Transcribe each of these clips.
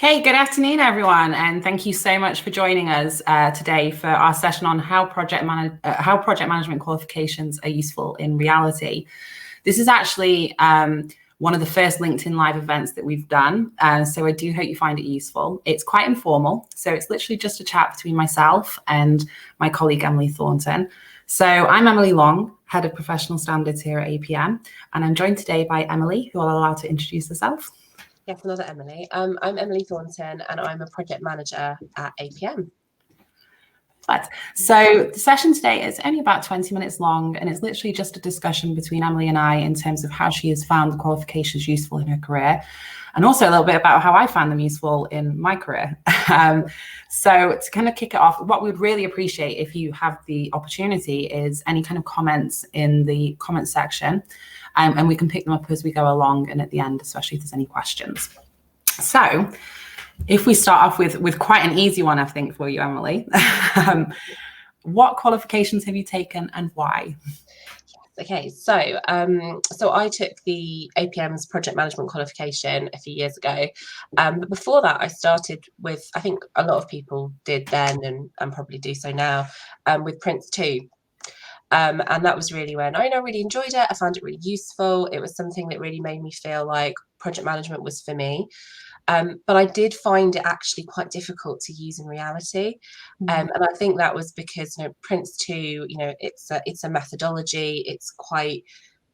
Okay, good afternoon, everyone, and thank you so much for joining us today for our session on how project management qualifications are useful in reality. This is actually one of the first LinkedIn Live events that we've done, so I do hope you find it useful. It's quite informal, so it's literally just a chat between myself and my colleague Emily Thornton. So I'm Emily Long, Head of Professional Standards here at APM, and I'm joined today by Emily, who I'll allow to introduce herself. Yes, another Emily. I'm Emily Thornton and I'm a project manager at APM. But so the session today is only about 20 minutes long, and it's literally just a discussion between Emily and I in terms of how she has found the qualifications useful in her career, and also a little bit about how I found them useful in my career. So to kind of kick it off, what we'd really appreciate if you have the opportunity is any kind of comments in the comment section, and we can pick them up as we go along and at the end, especially if there's any questions. So if we start off with quite an easy one, I think, for you, Emily, what qualifications have you taken and why? Okay, so I took the APM's project management qualification a few years ago. But before that, I started with, I think a lot of people did then and probably do so now, with Prince 2. And that was really when I really enjoyed it. I found it really useful. It was something that really made me feel like project management was for me. But I did find it actually quite difficult to use in reality. And I think that was because, Prince 2, it's a methodology. It's quite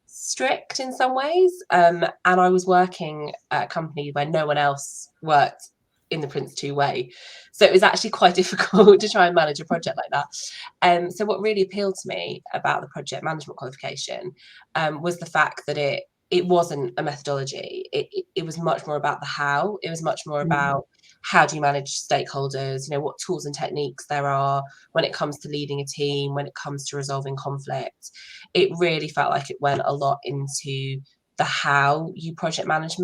strict in some ways. And I was working at a company where no one else worked in the Prince 2 way. So it was actually quite difficult to try and manage a project like that. So what really appealed to me about the project management qualification was the fact that it wasn't a methodology. It was much more about the how. It was much more about how do you manage stakeholders, what tools and techniques there are when it comes to leading a team, when it comes to resolving conflict. It really felt like it went a lot into the how you project manage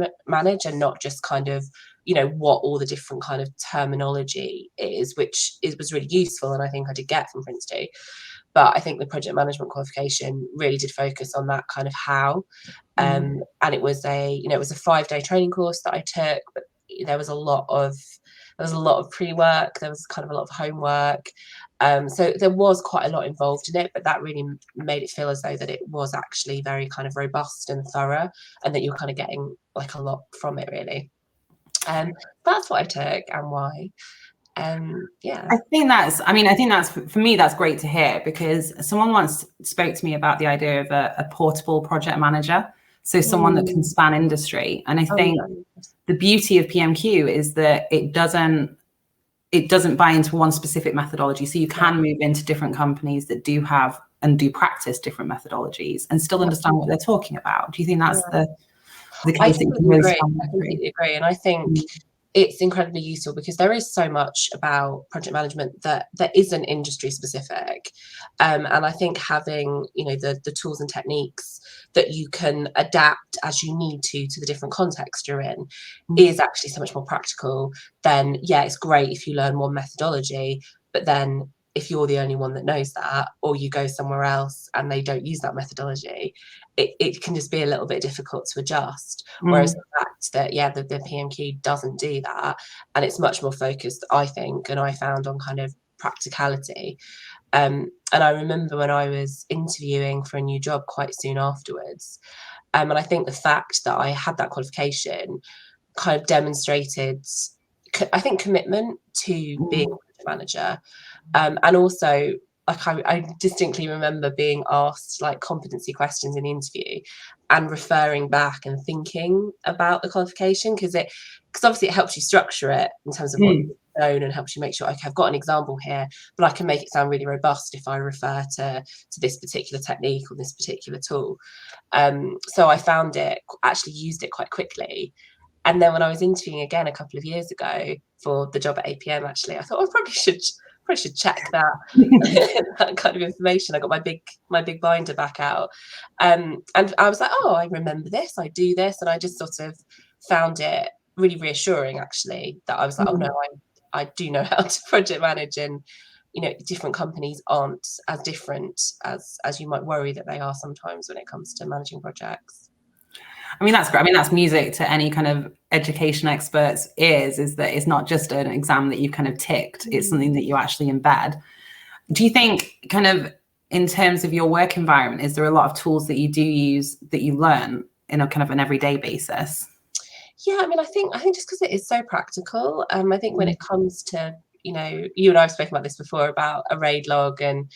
and not just kind of, what all the different kind of terminology is, which was really useful. And I think I did get from Prince 2. But I think the project management qualification really did focus on that kind of how. And it was a 5-day training course that I took, but there was a lot of pre-work, there was kind of a lot of homework. So there was quite a lot involved in it, but that really made it feel as though that it was actually very kind of robust and thorough, and that you're kind of getting like a lot from it, really. That's what I took and why. Yeah. I think that's for me, that's great to hear, because someone once spoke to me about the idea of a portable project manager. So someone that can span industry. And I think the beauty of PMQ is that it doesn't buy into one specific methodology. So you can move into different companies that do have and do practice different methodologies and still understand what they're talking about. Do you think that's the case? I completely agree. And I think it's incredibly useful because there is so much about project management that isn't industry specific. And I think having, the tools and techniques that you can adapt as you need to the different context you're in is actually so much more practical than, it's great if you learn one methodology, but then if you're the only one that knows that, or you go somewhere else and they don't use that methodology, it can just be a little bit difficult to adjust. Whereas the fact that, the PMQ doesn't do that, and it's much more focused, I think, and I found on kind of practicality. And I remember when I was interviewing for a new job quite soon afterwards, and I think the fact that I had that qualification kind of demonstrated, I think, commitment to being a project manager. And also, like, I distinctly remember being asked like competency questions in the interview and referring back and thinking about the qualification, because obviously it helps you structure it in terms of what you've known and helps you make sure, okay, I've got an example here, but I can make it sound really robust if I refer to this particular technique or this particular tool. So I found it, actually used it quite quickly. And then when I was interviewing again a couple of years ago for the job at APM, actually, I thought I probably should check that that kind of information. I got my big binder back out, and I was like, oh, I remember this, I do this, and I just sort of found it really reassuring, actually, that I was like, oh no, I do know how to project manage, and different companies aren't as different as you might worry that they are sometimes when it comes to managing projects. I mean, that's great. I mean, that's music to any kind of education expert's ears, is that it's not just an exam that you kind of ticked, it's something that you actually embed. Do you think, kind of in terms of your work environment, is there a lot of tools that you do use that you learn in a kind of an everyday basis? Yeah, I mean, I think just because it is so practical, I think when it comes to, you know, you and I have spoken about this before about a RAID log and,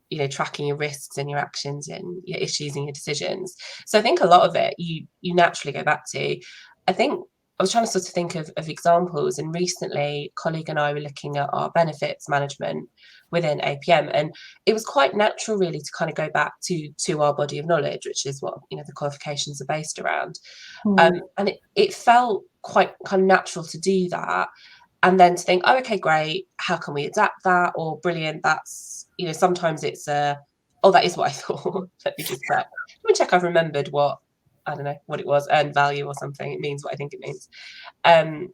you know, tracking your risks and your actions and your issues and your decisions. So I think a lot of it you naturally go back to. I think I was trying to sort of think of examples, and recently a colleague and I were looking at our benefits management within APM, and it was quite natural really to kind of go back to our body of knowledge, which is what, you know, the qualifications are based around. And it felt quite kind of natural to do that, and then to think, oh, okay, great, how can we adapt that? Or brilliant, that's, you know, sometimes it's oh, that is what I thought. Let me just check. Let me check I've remembered what, I don't know what it was, earned value or something. It means what I think it means.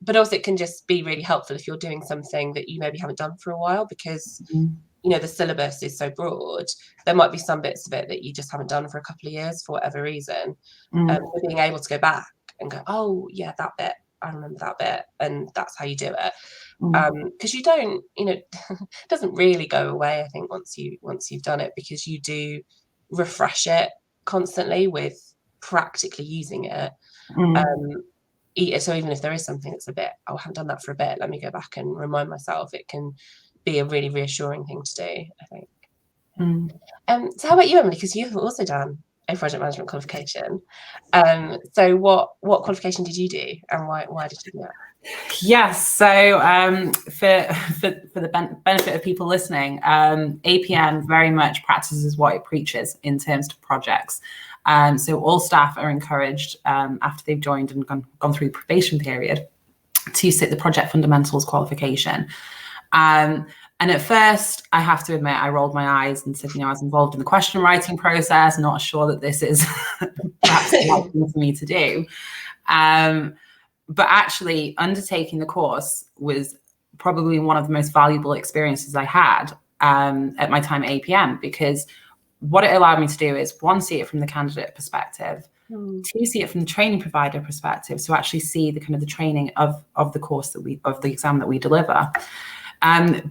But also it can just be really helpful if you're doing something that you maybe haven't done for a while, because you know, the syllabus is so broad. There might be some bits of it that you just haven't done for a couple of years for whatever reason. So being able to go back and go, oh yeah, that bit, I remember that bit, and that's how you do it. Because you don't, you know, it doesn't really go away, I think, once you've done it, because you do refresh it constantly with practically using it. So even if there is something that's a bit, oh, I haven't done that for a bit, let me go back and remind myself, it can be a really reassuring thing to do, I think. So how about you, Emily? Because you've also done a project management qualification. So what qualification did you do, and why did you do that? Yes, so for the benefit of people listening, APM very much practices what it preaches in terms of projects. So all staff are encouraged, after they've joined and gone through the probation period, to sit the project fundamentals qualification. And at first, I have to admit, I rolled my eyes and said, you know, I was involved in the question writing process, not sure that this is perhaps the right thing for me to do. But actually, undertaking the course was probably one of the most valuable experiences I had at my time at APM, because what it allowed me to do is, one, see it from the candidate perspective, two, see it from the training provider perspective, so actually see the kind of the training of the course of the exam that we deliver.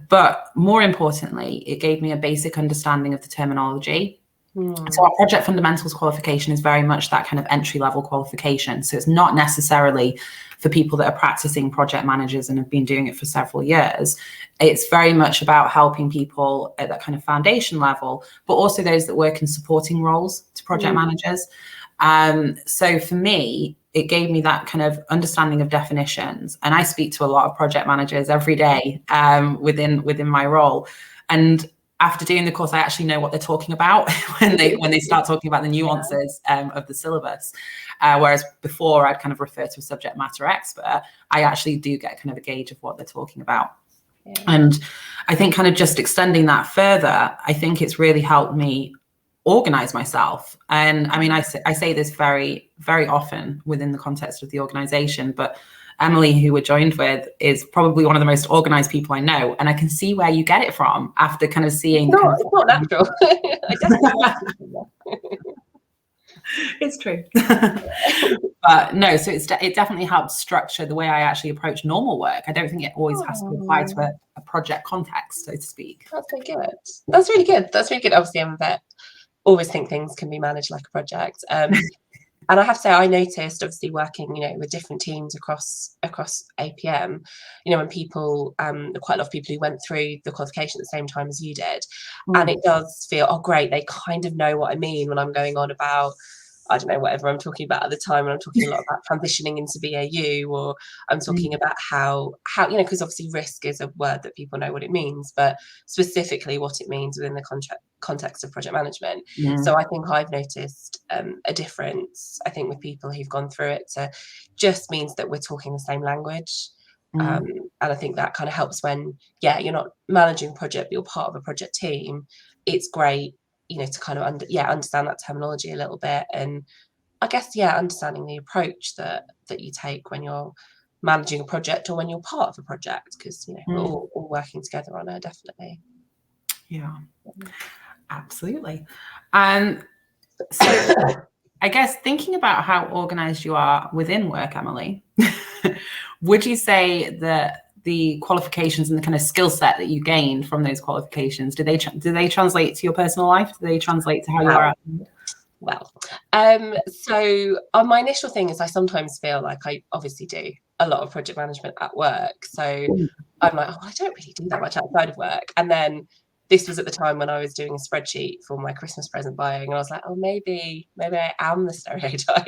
But more importantly, it gave me a basic understanding of the terminology. So our project fundamentals qualification is very much that kind of entry-level qualification. So it's not necessarily for people that are practicing project managers and have been doing it for several years. It's very much about helping people at that kind of foundation level, but also those that work in supporting roles to project managers. So for me, it gave me that kind of understanding of definitions. And I speak to a lot of project managers every day within my role. And after doing the course, I actually know what they're talking about when they start talking about the nuances of the syllabus. Whereas before, I'd kind of refer to a subject matter expert, I actually do get kind of a gauge of what they're talking about. And I think kind of just extending that further, I think it's really helped me organize myself. And I mean, I say this very, very often within the context of the organization, but Emily, who we're joined with, is probably one of the most organized people I know. And I can see where you get it from after kind of seeing. It's not natural. I definitely It's true. But no, so it definitely helps structure the way I actually approach normal work. I don't think it always has to apply to a project context, so to speak. That's so good. That's really good. That's really good. Obviously, I'm a vet. Always think things can be managed like a project. And I have to say, I noticed, obviously, working, you know, with different teams across APM, you know, when people, quite a lot of people who went through the qualification at the same time as you did, and it does feel, oh, great, they kind of know what I mean when I'm going on about, I don't know, whatever I'm talking about at the time, when I'm talking a lot about transitioning into BAU, or I'm talking about how, you know, because obviously risk is a word that people know what it means, but specifically what it means within the context of project management. So I think I've noticed a difference, I think, with people who've gone through it, to just means that we're talking the same language. And I think that kind of helps when, you're not managing a project, but you're part of a project team. It's great, you know, to kind of understand that terminology a little bit, and I guess understanding the approach that you take when you're managing a project or when you're part of a project, because, you know, we're all working together on it, definitely. Yeah, absolutely. So I guess thinking about how organized you are within work, Emily, would you say that the qualifications and the kind of skill set that you gained from those qualifications, do they translate to your personal life? Do they translate to how you are? Well, so my initial thing is I sometimes feel like I obviously do a lot of project management at work. So I'm like, oh, I don't really do that much outside of work. And then this was at the time when I was doing a spreadsheet for my Christmas present buying, and I was like, oh, maybe I am the stereotype.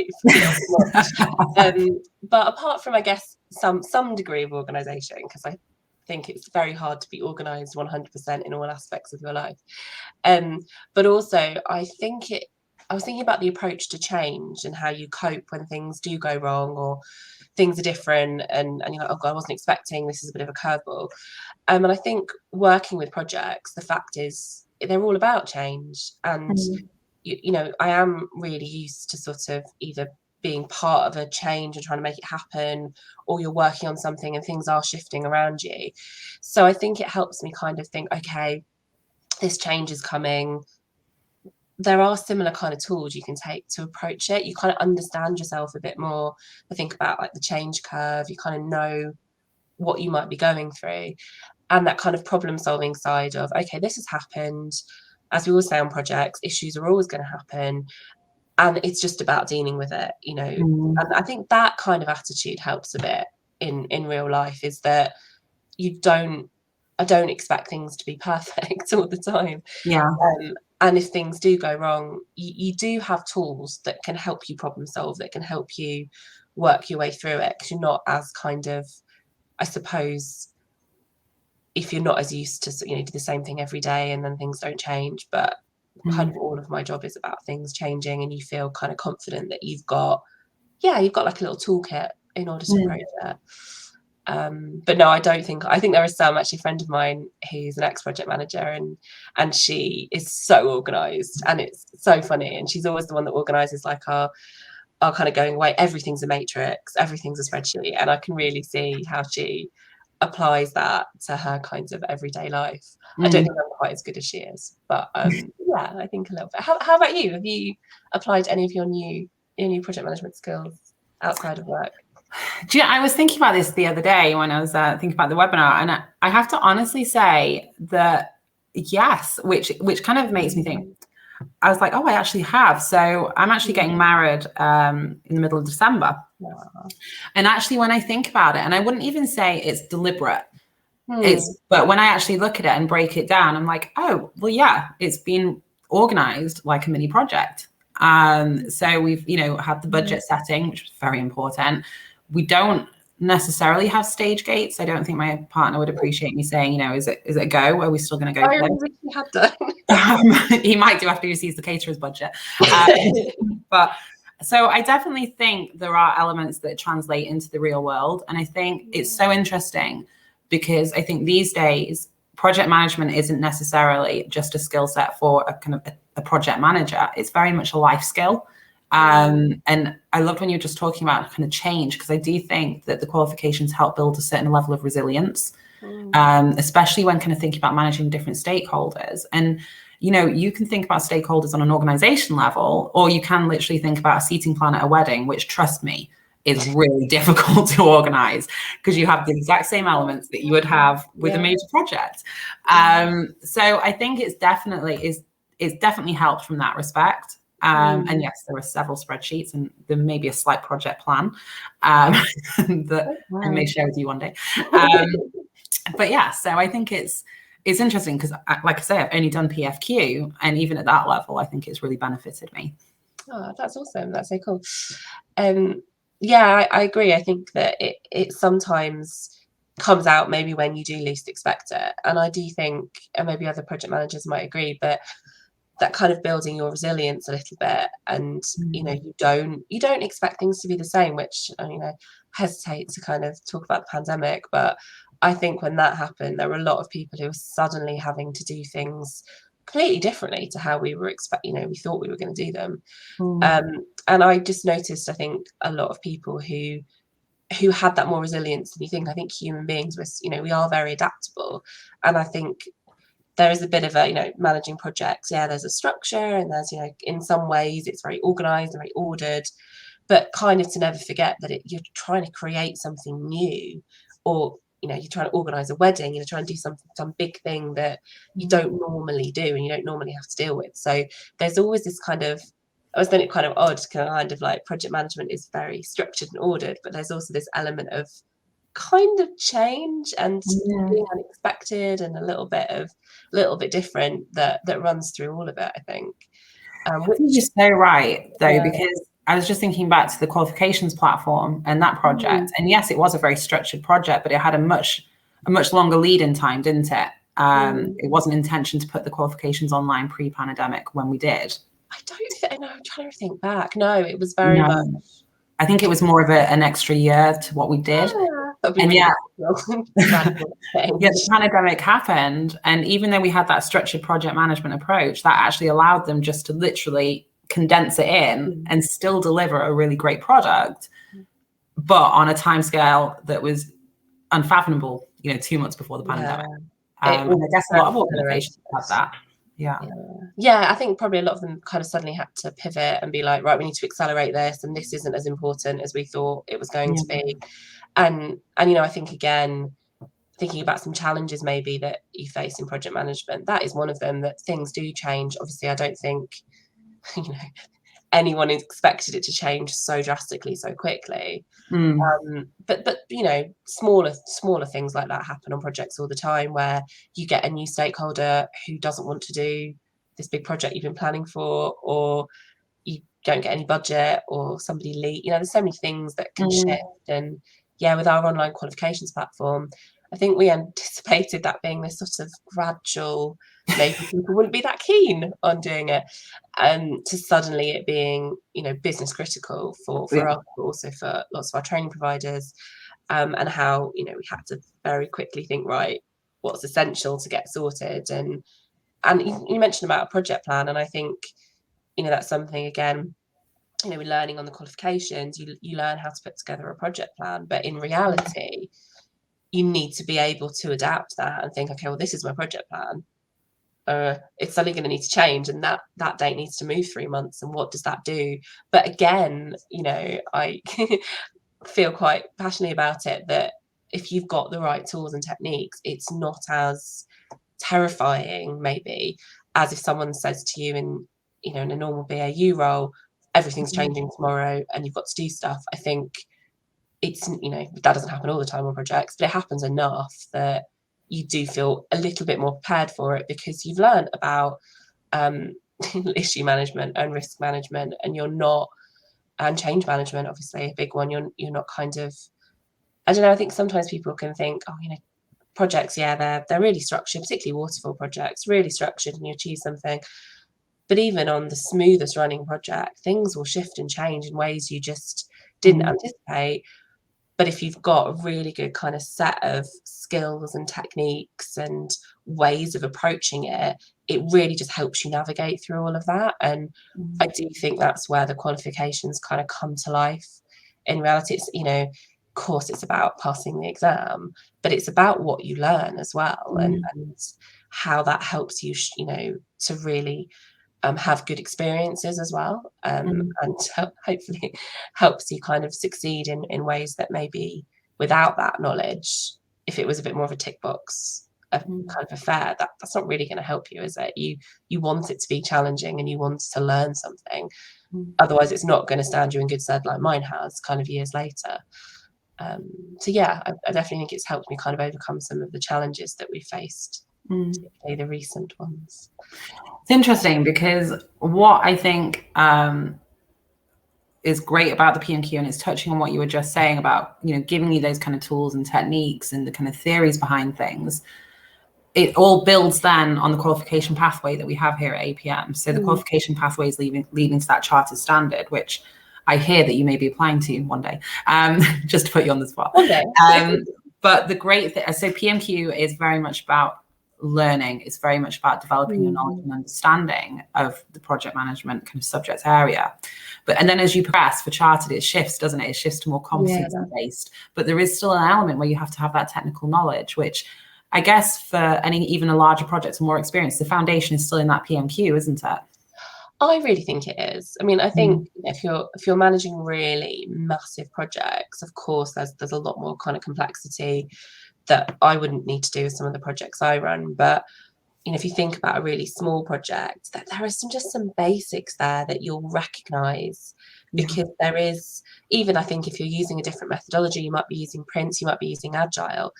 But apart from, I guess, some degree of organisation, because I think it's very hard to be organised 100% in all aspects of your life. But also, I was thinking about the approach to change and how you cope when things do go wrong or things are different, and you're like, oh God, I wasn't expecting, this is a bit of a curveball. And I think working with projects, the fact is they're all about change. And, you know, I am really used to sort of either being part of a change and trying to make it happen, or you're working on something and things are shifting around you. So I think it helps me kind of think, okay, this change is coming. There are similar kind of tools you can take to approach it. You kind of understand yourself a bit more. I think about like the change curve. You kind of know what you might be going through, and that kind of problem solving side of, okay, this has happened. As we always say on projects, issues are always going to happen, and it's just about dealing with it, you know. And I think that kind of attitude helps a bit in real life, is that I don't expect things to be perfect all the time. Yeah. And if things do go wrong, you do have tools that can help you problem solve, that can help you work your way through it, because you're not as kind of, I suppose, if you're not as used to, you know, do the same thing every day and then things don't change. But kind of all of my job is about things changing, and you feel kind of confident that you've got like a little toolkit in order to approach it. But no, I think there is some, actually, a friend of mine who's an ex-project manager, and she is so organized, and it's so funny, and she's always the one that organizes like our kind of going away, everything's a matrix, everything's a spreadsheet, and I can really see how she applies that to her kinds of everyday life. I don't think I'm quite as good as she is, but yeah, I think a little bit. How about you? Have you applied any of your new project management skills outside of work? Do you know, I was thinking about this the other day when I was thinking about the webinar, and I have to honestly say that yes, which kind of makes me think. I was like, oh, I actually have. So I'm actually getting married in the middle of December. Aww. And actually, when I think about it, and I wouldn't even say it's deliberate, but when I actually look at it and break it down, I'm like, oh, well, yeah, it's been organized like a mini project. So we've, you know, had the budget setting, which was very important. We don't necessarily have stage gates. I don't think my partner would appreciate me saying, you know, is it a go? Are we still going to go? I wish you had done. He might do after he sees the caterer's budget. But so I definitely think there are elements that translate into the real world. And I think it's so interesting, because I think these days project management isn't necessarily just a skill set for a kind of a project manager. It's very much a life skill. And I loved when you were just talking about kind of change, because I do think that the qualifications help build a certain level of resilience, especially when kind of thinking about managing different stakeholders. And, you know, you can think about stakeholders on an organization level, or you can literally think about a seating plan at a wedding, which, trust me, is really difficult to organize, because you have the exact same elements that you would have with a major project. So I think it's definitely helped from that respect. And yes, there are several spreadsheets, and there may be a slight project plan that I may share with you one day. But yeah, so I think it's interesting, because, like I say, I've only done PFQ, and even at that level, I think it's really benefited me. Oh, that's awesome. That's so cool. Yeah, I agree. I think that it sometimes comes out maybe when you do least expect it. And I do think, and maybe other project managers might agree, but that kind of building your resilience a little bit, and you know, you don't expect things to be the same, which, you know, hesitate to kind of talk about the pandemic, but I think when that happened, there were a lot of people who were suddenly having to do things completely differently to how we were we thought we were going to do them. And I just noticed, I think, a lot of people who had that more resilience than you think. I think human beings, we are very adaptable, and I think there is a bit of a, managing projects. Yeah, there's a structure, and there's, in some ways it's very organized and very ordered, but kind of to never forget that you're trying to create something new, or, you're trying to organize a wedding, you're trying to do some big thing that you don't normally do and you don't normally have to deal with. So there's always this kind of, I was thinking kind of odd, kind of like project management is very structured and ordered, but there's also this element of kind of change and being unexpected and a little bit different that runs through all of it, I think. Which you're so right, though, because I was just thinking back to the qualifications platform and that project. And yes, it was a very structured project, but it had a much longer lead in time, didn't it? It wasn't intention to put the qualifications online pre-pandemic when we did. I don't know. I'm trying to think back. No, it was very much. I think it was more of an extra year to what we did. And really the pandemic happened. And even though we had that structured project management approach, that actually allowed them just to literally condense it in and still deliver a really great product, but on a timescale that was unfathomable, 2 months before the pandemic. And I guess a lot of organizations had that. Yeah, I think probably a lot of them kind of suddenly had to pivot and be like, right, we need to accelerate this, and this isn't as important as we thought it was going to be. And I think, again, thinking about some challenges maybe that you face in project management, that is one of them, that things do change. Obviously, I don't think anyone expected it to change so drastically so quickly. But smaller things like that happen on projects all the time, where you get a new stakeholder who doesn't want to do this big project you've been planning for, or you don't get any budget, or somebody leave. There's so many things that can shift. And with our online qualifications platform, I think we anticipated that being this sort of gradual, maybe people wouldn't be that keen on doing it, to suddenly it being, business critical for us, but also for lots of our training providers, and how, we had to very quickly think, right, what's essential to get sorted. And you mentioned about a project plan, and I think, that's something, again, we're learning on the qualifications, you learn how to put together a project plan, but in reality, you need to be able to adapt that and think, okay, well, this is my project plan. It's suddenly going to need to change, and that date needs to move 3 months, and what does that do? But again, I feel quite passionately about it, that if you've got the right tools and techniques, it's not as terrifying maybe as if someone says to you in a normal BAU role, everything's changing tomorrow and you've got to do stuff. I think it's, that doesn't happen all the time on projects, but it happens enough that you do feel a little bit more prepared for it, because you've learned about issue management and risk management, and change management, obviously a big one. You're not kind of, I don't know, I think sometimes people can think, projects, they're really structured, particularly waterfall projects, really structured, and you achieve something. But even on the smoothest running project, things will shift and change in ways you just didn't anticipate. But if you've got a really good kind of set of skills and techniques and ways of approaching it, it really just helps you navigate through all of that. And I do think that's where the qualifications kind of come to life. In reality, it's, of course, it's about passing the exam, but it's about what you learn as well, and how that helps you, to really have good experiences as well, and hopefully helps you kind of succeed in ways that maybe without that knowledge, if it was a bit more of a tick box kind of affair, that's not really going to help you, is it? You want it to be challenging, and you want to learn something. Otherwise, it's not going to stand you in good stead like mine has kind of years later. So I definitely think it's helped me kind of overcome some of the challenges that we faced, particularly the recent ones. It's interesting, because what I think is great about the PMQ, and it's touching on what you were just saying about, giving you those kind of tools and techniques and the kind of theories behind things. It all builds then on the qualification pathway that we have here at APM. So the qualification pathway is leading to that chartered standard, which I hear that you may be applying to one day, just to put you on the spot. Okay. But the great thing, so PMQ is very much about learning. It's very much about developing your knowledge and understanding of the project management kind of subject area. And then as you progress for chartered, it shifts, doesn't it? It shifts to more competency based, but there is still an element where you have to have that technical knowledge, which I guess for any even a larger project or more experience, the foundation is still in that PMQ, isn't it? I really think it is. I mean, I think if you're managing really massive projects, of course, there's a lot more kind of complexity that I wouldn't need to do with some of the projects I run. But if you think about a really small project, that there are just some basics there that you'll recognise, because there is, even I think if you're using a different methodology, you might be using Prince, you might be using Agile,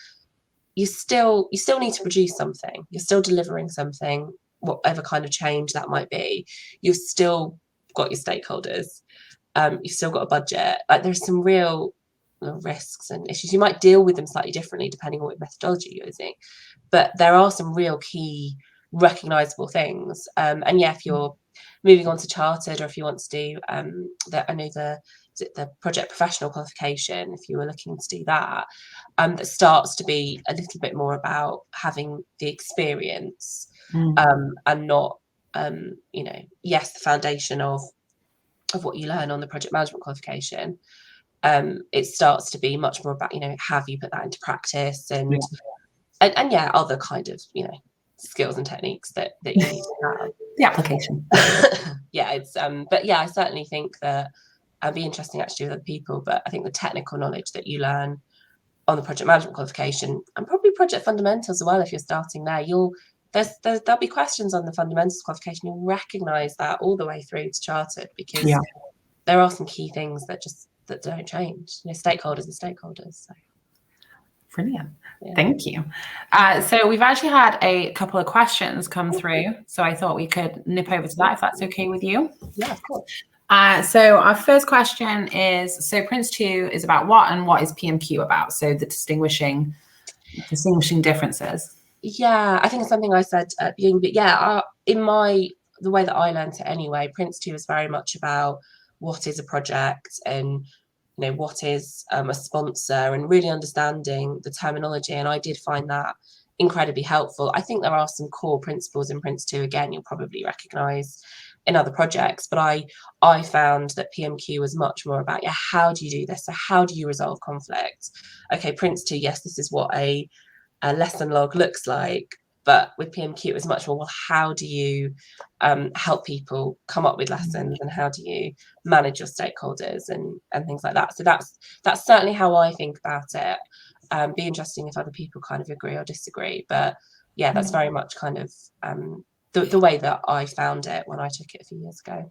you still need to produce something. You're still delivering something, whatever kind of change that might be. You've still got your stakeholders. You've still got a budget. Like, there's some real risks and issues. You might deal with them slightly differently depending on what methodology you're using, but there are some real key recognizable things. And yeah, if you're moving on to chartered, or if you want to do the project professional qualification, if you were looking to do that, that starts to be a little bit more about having the experience, and not yes, the foundation of what you learn on the project management qualification. It starts to be much more about have you put that into practice, and yeah, other kind of skills and techniques that you need to have. The application. Yeah, it's but yeah, I certainly think that it'd be interesting actually with other people, but I think the technical knowledge that you learn on the project management qualification, and probably project fundamentals as well, if you're starting there, there'll be questions on the fundamentals qualification. You'll recognise that all the way through to chartered, because there are some key things that don't change. Stakeholders are stakeholders. So. Brilliant. Yeah. Thank you. So we've actually had a couple of questions come through, so I thought we could nip over to that, if that's okay with you. Yeah, of course. So our first question is, so Prince 2 is about what, and what is PMQ about? So the distinguishing differences. Yeah, I think it's something I said at the beginning, but yeah, the way that I learned it anyway, Prince 2 is very much about what is a project, and what is a sponsor, and really understanding the terminology. And I did find that incredibly helpful. I think there are some core principles in Prince 2, again, you'll probably recognise in other projects, but I found that PMQ was much more about, how do you do this? So how do you resolve conflict? Okay, Prince 2, yes, this is what a lesson log looks like. But with PMQ, it was much more, well, how do you help people come up with lessons, and how do you manage your stakeholders and things like that? So that's certainly how I think about it. Be interesting if other people kind of agree or disagree. But yeah, that's very much kind of the way that I found it when I took it a few years ago.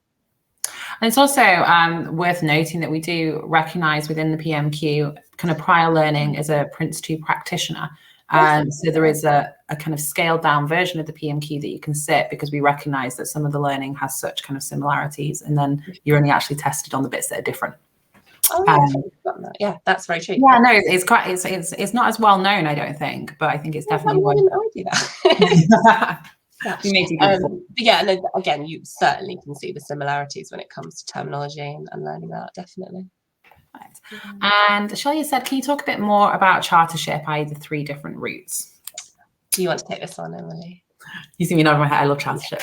And it's also worth noting that we do recognise within the PMQ kind of prior learning as a Prince 2 practitioner. So there is a kind of scaled down version of the PMQ that you can sit, because we recognise that some of the learning has such kind of similarities, and then you're only actually tested on the bits that are different. Yeah, that's very true. Yeah, no, it's not as well known, I don't think, but I think it's definitely. Why didn't I do that? But yeah, no, again, you certainly can see the similarities when it comes to terminology and learning that, definitely. Right. And Shelley said, can you talk a bit more about Chartership, i.e. the 3 different routes? Do you want to take this on, Emily? You see me nodding my head. I love Chartership.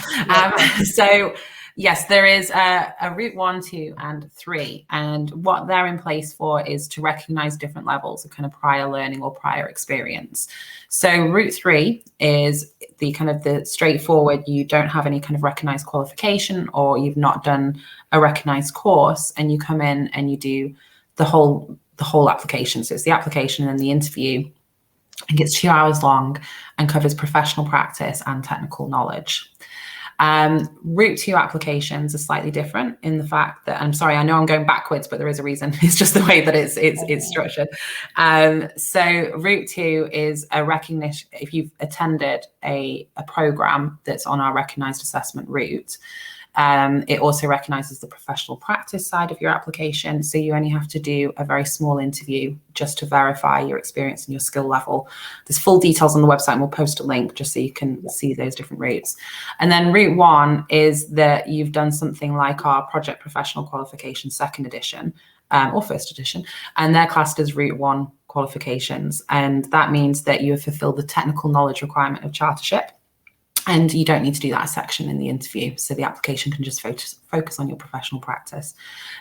So yes, there is a route 1, 2, and 3, and what they're in place for is to recognise different levels of kind of prior learning or prior experience. So route 3 is the kind of the straightforward, you don't have any kind of recognised qualification, or you've not done a recognised course, and you come in and you do the whole application. So it's the application and the interview. I think it's 2 hours long and covers professional practice and technical knowledge. Route 2 applications are slightly different in the fact that, I'm sorry, I know I'm going backwards, but there is a reason. It's just the way that it's structured. So route 2 is a recognition. If you've attended a program that's on our recognised assessment route, it also recognises the professional practice side of your application. So you only have to do a very small interview just to verify your experience and your skill level. There's full details on the website, and we'll post a link just so you can see those different routes. And then route 1 is that you've done something like our project professional qualification 2nd edition or 1st edition, and they're classed as route 1 qualifications. And that means that you have fulfilled the technical knowledge requirement of Chartership. And you don't need to do that section in the interview. So the application can just focus on your professional practice.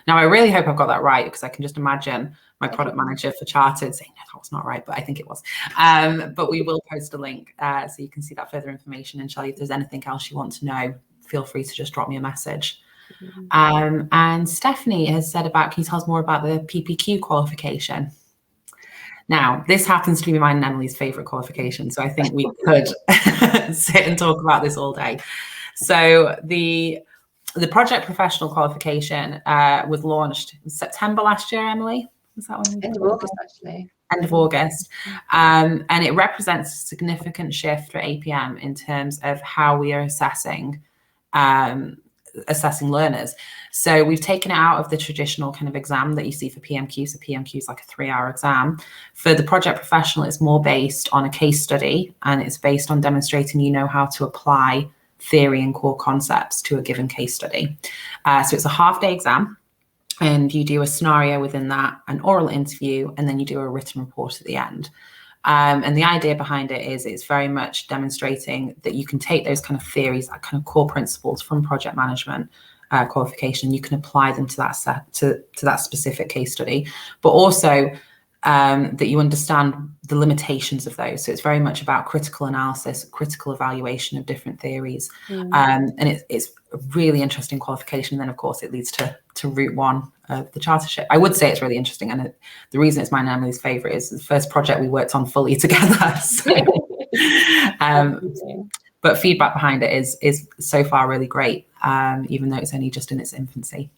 Now, I really hope I've got that right, because I can just imagine my product manager for Chartered saying, no, that was not right, but I think it was. But we will post a link so you can see that further information. And Shelley, if there's anything else you want to know, feel free to just drop me a message. And Stephanie has said can you tell us more about the PPQ qualification? Now, this happens to be mine and Emily's favourite qualification, so I think we could sit and talk about this all day. So the project professional qualification was launched in September last year, Emily? Was that when? End of August, actually. End of August. And it represents a significant shift for APM in terms of how we are assessing learners. So we've taken it out of the traditional kind of exam that you see for PMQ. So PMQ is like a 3-hour exam. For the project professional, it's more based on a case study, and it's based on demonstrating you know how to apply theory and core concepts to a given case study. So it's a half-day exam, and you do a scenario within that, an oral interview, and then you do a written report at the end. And the idea behind it is it's very much demonstrating that you can take those kind of theories, that kind of core principles from project management qualification, you can apply them to that specific case study, but also that you understand the limitations of those. So it's very much about critical analysis, critical evaluation of different theories. And it's a really interesting qualification. And then, of course, it leads to route 1 of the Chartership. I would say it's really interesting. And the reason it's mine and Emily's favourite is the first project we worked on fully together. So, but feedback behind it is so far really great, even though it's only just in its infancy.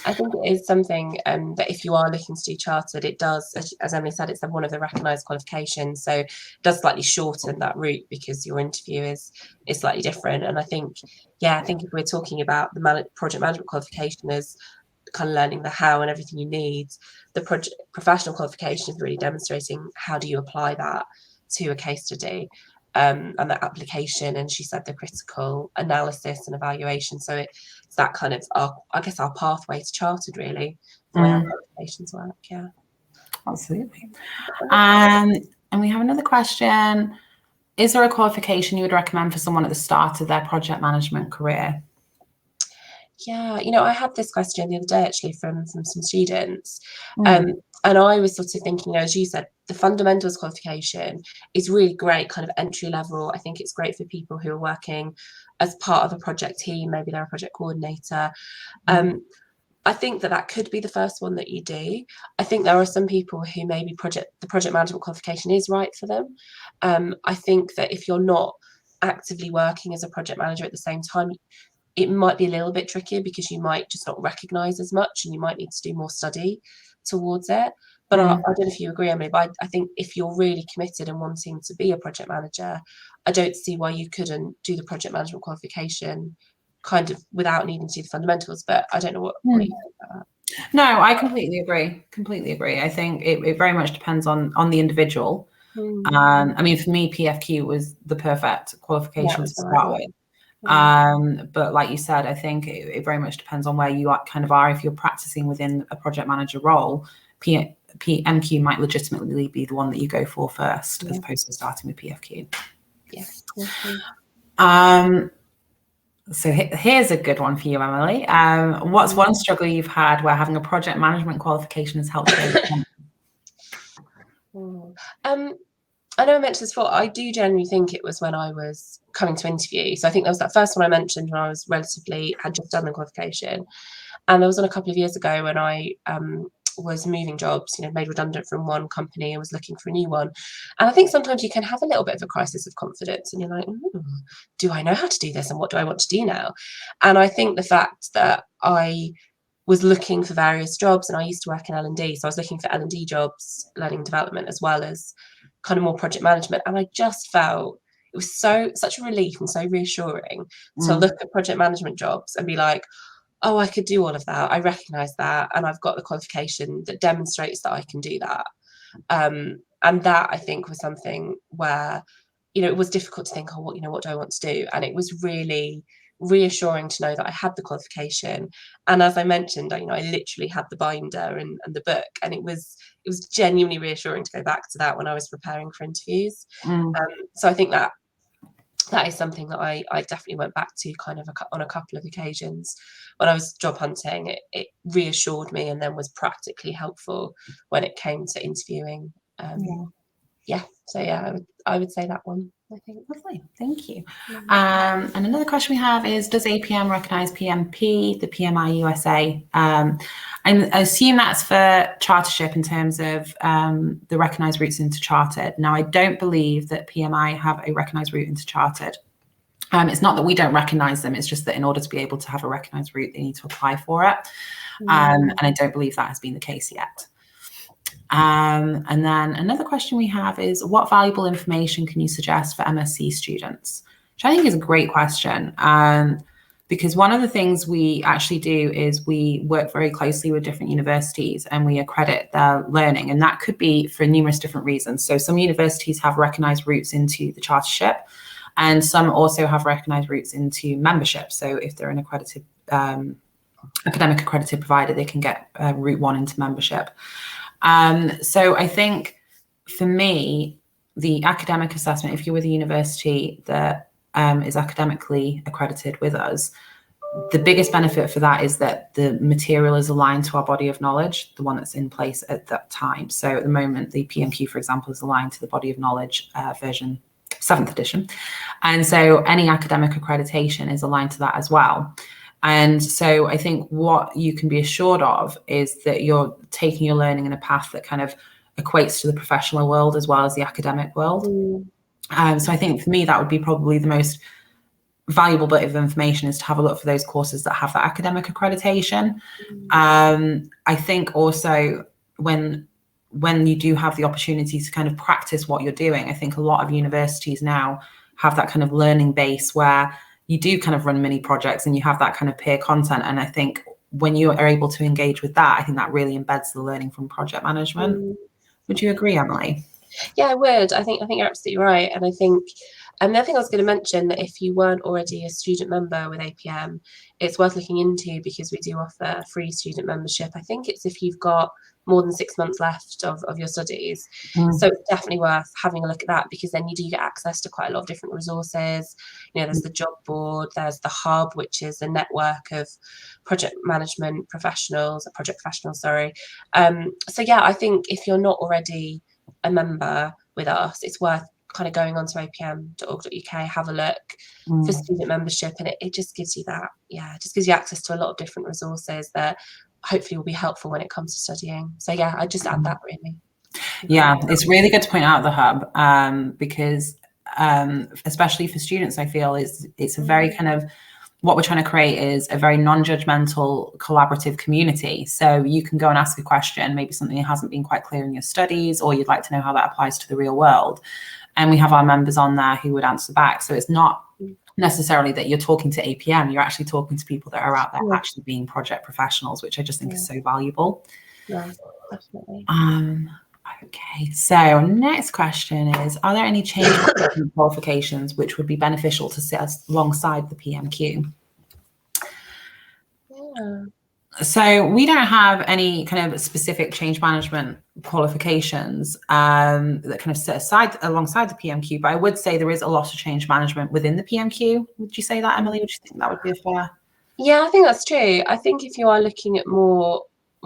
I think it is something that if you are looking to do chartered, it does, as Emily said, it's one of the recognised qualifications. So it does slightly shorten that route because your interview is slightly different. And I think if we're talking about the project management qualification as kind of learning the how and everything you need, the project professional qualification is really demonstrating how do you apply that to a case study. And the application, and she said the critical analysis and evaluation. So it's that kind of our pathway to chartered, really, the way our qualifications work. Yeah, absolutely. And we have another question: is there a qualification you would recommend for someone at the start of their project management career? Yeah, I had this question the other day actually from some students, and I was sort of thinking, as you said, the fundamentals qualification is really great, kind of entry level. I think it's great for people who are working as part of a project team. Maybe they're a project coordinator. I think that could be the first one that you do. I think there are some people who maybe the project management qualification is right for them. I think that if you're not actively working as a project manager at the same time, it might be a little bit trickier because you might just not recognise as much, and you might need to do more study towards it. But I don't know if you agree, Emily, but I think if you're really committed and wanting to be a project manager, I don't see why you couldn't do the project management qualification kind of without needing to do the fundamentals. But I don't know what you think about that. No, I completely agree. I think it very much depends on the individual. I mean, for me, PFQ was the perfect qualification to start with. But like you said, I think it very much depends on where you kind of are. If you're practicing within a project manager role, PMQ might legitimately be the one that you go for first, as opposed to starting with PFQ. Yes. So here's a good one for you, Emily. What's one struggle you've had where having a project management qualification has helped you? I know I mentioned this before. I do genuinely think it was when I was coming to interview. So I think that was that first one I mentioned when I was had just done the qualification. And there was a couple of years ago when I was moving jobs, made redundant from one company and was looking for a new one. And I think sometimes you can have a little bit of a crisis of confidence and you're like, do I know how to do this? And what do I want to do now? And I think the fact that I was looking for various jobs, and I used to work in L&D. So I was looking for L&D jobs, learning and development, as well as kind of more project management. And I just felt it was such a relief and so reassuring to look at project management jobs and be like, oh, I could do all of that. I recognise that. And I've got the qualification that demonstrates that I can do that. And that, I think, was something where, it was difficult to think, what do I want to do? And it was really reassuring to know that I had the qualification. And as I mentioned, I literally had the binder and the book, and it was genuinely reassuring to go back to that when I was preparing for interviews. So I think that that is something that I definitely went back to kind of on a couple of occasions when I was job hunting. It reassured me and then was practically helpful when it came to interviewing. So yeah, I would say that one, I think. Lovely, thank you. And another question we have is, does APM recognise PMP, the PMI USA? And I assume that's for Chartership in terms of the recognised routes into Chartered. Now, I don't believe that PMI have a recognised route into Chartered. It's not that we don't recognise them, it's just that in order to be able to have a recognised route, they need to apply for it. And I don't believe that has been the case yet. And then another question we have is, what valuable information can you suggest for MSc students? Which I think is a great question, because one of the things we actually do is we work very closely with different universities and we accredit their learning, and that could be for numerous different reasons. So some universities have recognised routes into the Chartership, and some also have recognised routes into membership. So if they're an accredited academic accredited provider, they can get route 1 into membership. So I think for me, the academic assessment, if you're with a university that is academically accredited with us, the biggest benefit for that is that the material is aligned to our body of knowledge, the one that's in place at that time. So at the moment, the PMQ, for example, is aligned to the body of knowledge version 7th edition. And so any academic accreditation is aligned to that as well. And so I think what you can be assured of is that you're taking your learning in a path that kind of equates to the professional world as well as the academic world. So I think for me, that would be probably the most valuable bit of information, is to have a look for those courses that have that academic accreditation. I think also when you do have the opportunity to kind of practice what you're doing, I think a lot of universities now have that kind of learning base where you do kind of run mini projects and you have that kind of peer content. And I think when you are able to engage with that, I think that really embeds the learning from project management. Would you agree, Emily? Yeah, I would. I think you're absolutely right. And I think the other thing I was going to mention, that if you weren't already a student member with APM, it's worth looking into, because we do offer free student membership. I think it's if you've got more than 6 months left of your studies. So it's definitely worth having a look at that, because then you do get access to quite a lot of different resources. You know, there's the job board, there's the hub, which is a network of project professionals. So yeah, I think if you're not already a member with us, it's worth kind of going onto apm.org.uk, have a look for student membership, and it just gives you that, it just gives you access to a lot of different resources that hopefully will be helpful when it comes to studying. So yeah, I just add that really. Yeah, it's really good to point out the hub, because especially for students, I feel it's a very kind of, what we're trying to create is a very non-judgmental, collaborative community. So you can go and ask a question, maybe something that hasn't been quite clear in your studies, or you'd like to know how that applies to the real world. And we have our members on there who would answer back. So it's not necessarily that you're talking to APM, you're actually talking to people that are out there actually being project professionals, which I just think is so valuable. Yeah, definitely. Okay, so next question is, are there any change management qualifications which would be beneficial to sit alongside the PMQ? So we don't have any kind of specific change management qualifications that kind of sit alongside the PMQ, but I would say there is a lot of change management within the PMQ. Would you say that, Emily? Would you think that would be a fair? Yeah, I think that's true. I think if you are looking at more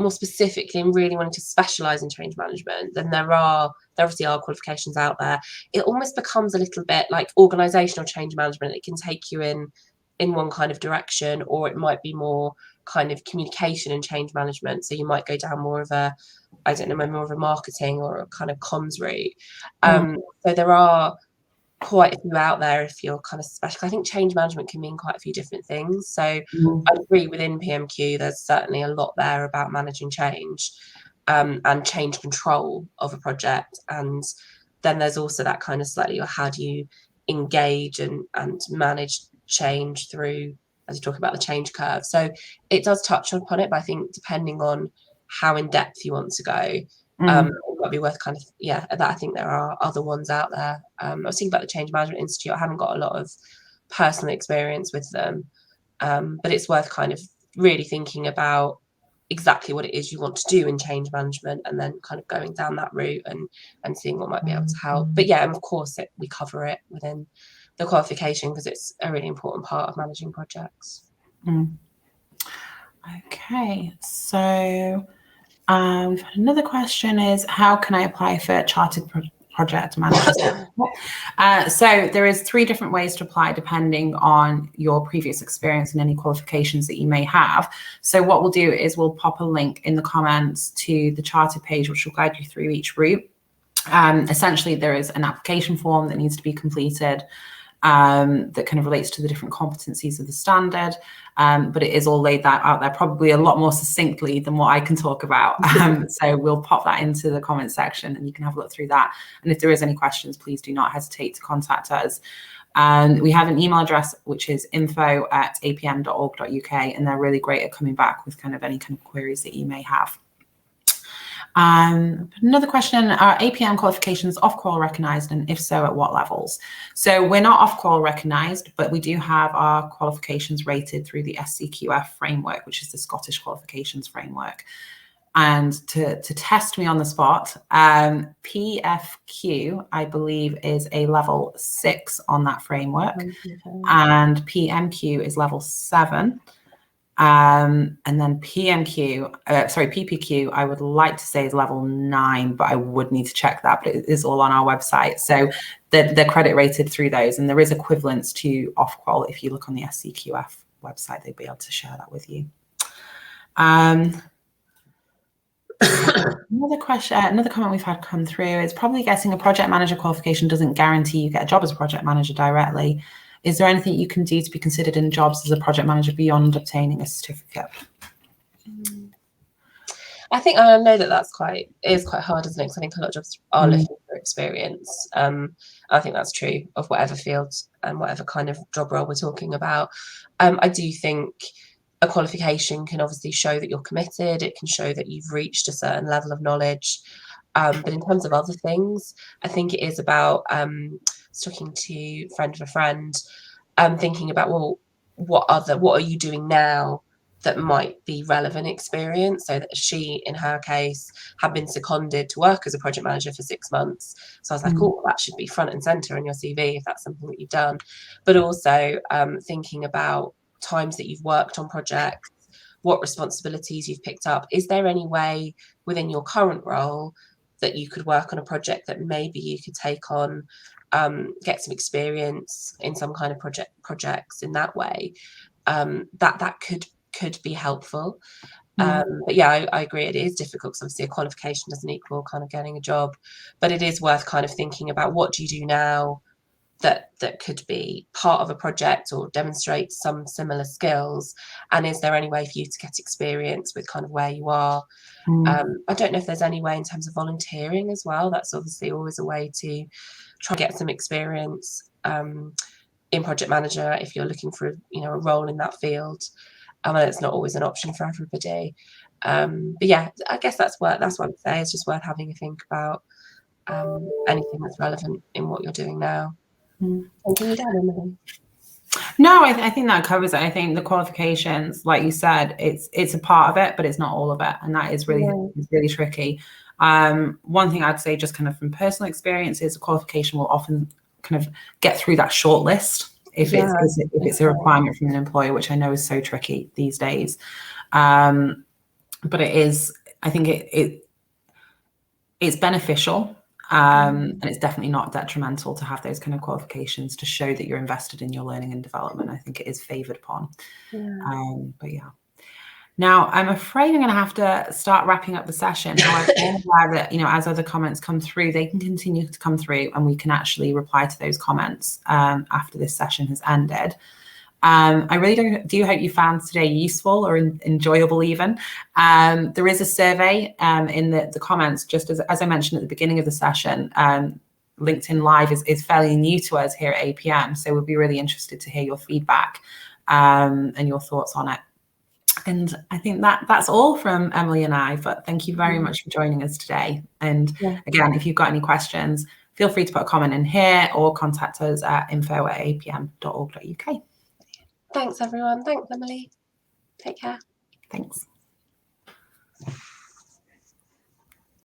specifically and really wanting to specialize in change management, then there obviously are qualifications out there. It almost becomes a little bit like organizational change management. It can take you in one kind of direction, or it might be more kind of communication and change management. So you might go down more of a, I don't know, more of a marketing or a kind of comms route. So there are quite a few out there if you're kind of special. I think change management can mean quite a few different things. So I agree, within PMQ, there's certainly a lot there about managing change and change control of a project. And then there's also that kind of slightly, how do you engage and manage change through, as you talk about, the change curve. So it does touch upon it, but I think depending on how in depth you want to go, it might be worth kind of, that I think there are other ones out there. I was thinking about the Change Management Institute. I haven't got a lot of personal experience with them, but it's worth kind of really thinking about exactly what it is you want to do in change management, and then kind of going down that route and seeing what might be able to help. But yeah, and of course we cover it within the qualification, because it's a really important part of managing projects. Okay, so we've had another question is, how can I apply for Chartered Project Manager? So there is 3 different ways to apply depending on your previous experience and any qualifications that you may have. So what we'll do is we'll pop a link in the comments to the Chartered page, which will guide you through each route. Essentially, there is an application form that needs to be completed that kind of relates to the different competencies of the standard, but it is all laid out there probably a lot more succinctly than what I can talk about. So we'll pop that into the comment section and you can have a look through that. And if there is any questions, please do not hesitate to contact us. We have an email address, which is info@apm.org.uk, and they're really great at coming back with kind of any kind of queries that you may have. Another question, are APM qualifications off-qual recognised, and if so, at what levels? So we're not off-qual recognised, but we do have our qualifications rated through the SCQF framework, which is the Scottish qualifications framework. And to test me on the spot, PFQ, I believe, is a level 6 on that framework, and PMQ is level 7. And then PPQ, I would like to say is level 9, but I would need to check that, but it is all on our website. So they're credit rated through those, and there is equivalence to off-qual. If you look on the SCQF website, they'd be able to share that with you. Another question, another comment we've had come through is, probably guessing a project manager qualification doesn't guarantee you get a job as a project manager directly. Is there anything you can do to be considered in jobs as a project manager beyond obtaining a certificate? I think I know that's quite hard, isn't it? Because I think a lot of jobs are looking for experience. I think that's true of whatever field and whatever kind of job role we're talking about. I do think a qualification can obviously show that you're committed. It can show that you've reached a certain level of knowledge. But in terms of other things, I think it is about talking to friend of a friend, thinking about, well, what are you doing now that might be relevant experience? So that she, in her case, had been seconded to work as a project manager for 6 months. So I was like, oh, that should be front and center in your CV if that's something that you've done. But also thinking about times that you've worked on projects, what responsibilities you've picked up. Is there any way within your current role that you could work on a project that maybe you could take on, get some experience in some kind of projects in that way? That could be helpful. But yeah, I agree, it is difficult because obviously a qualification doesn't equal kind of getting a job, but it is worth kind of thinking about, what do you do now that could be part of a project or demonstrate some similar skills, and is there any way for you to get experience with kind of where you are? I don't know if there's any way in terms of volunteering as well. That's obviously always a way to try and get some experience in project manager if you're looking for a role in that field. I mean, it's not always an option for everybody, but yeah, I guess that's what I'd say. It's just worth having a think about anything that's relevant in what you're doing now. Anything you done, Emily? No, I think that covers it. I think the qualifications, like you said, it's a part of it, but it's not all of it, and that is really tricky. One thing I'd say, just kind of from personal experience, is a qualification will often kind of get through that short list if it's a requirement from an employer, which I know is so tricky these days. But it is, I think it's beneficial. And it's definitely not detrimental to have those kind of qualifications to show that you're invested in your learning and development. I think it is favoured upon. But yeah. Now, I'm afraid I'm going to have to start wrapping up the session. However, I'm glad that, as other comments come through, they can continue to come through and we can actually reply to those comments after this session has ended. I really do hope you found today useful or enjoyable even. There is a survey in the comments, just as I mentioned at the beginning of the session. LinkedIn Live is fairly new to us here at APM, so we'll be really interested to hear your feedback and your thoughts on it. And I think that's all from Emily and I, but thank you very much for joining us today. And again, if you've got any questions, feel free to put a comment in here or contact us at info@apm.org.uk. Thanks, everyone. Thanks, Emily. Take care. Thanks.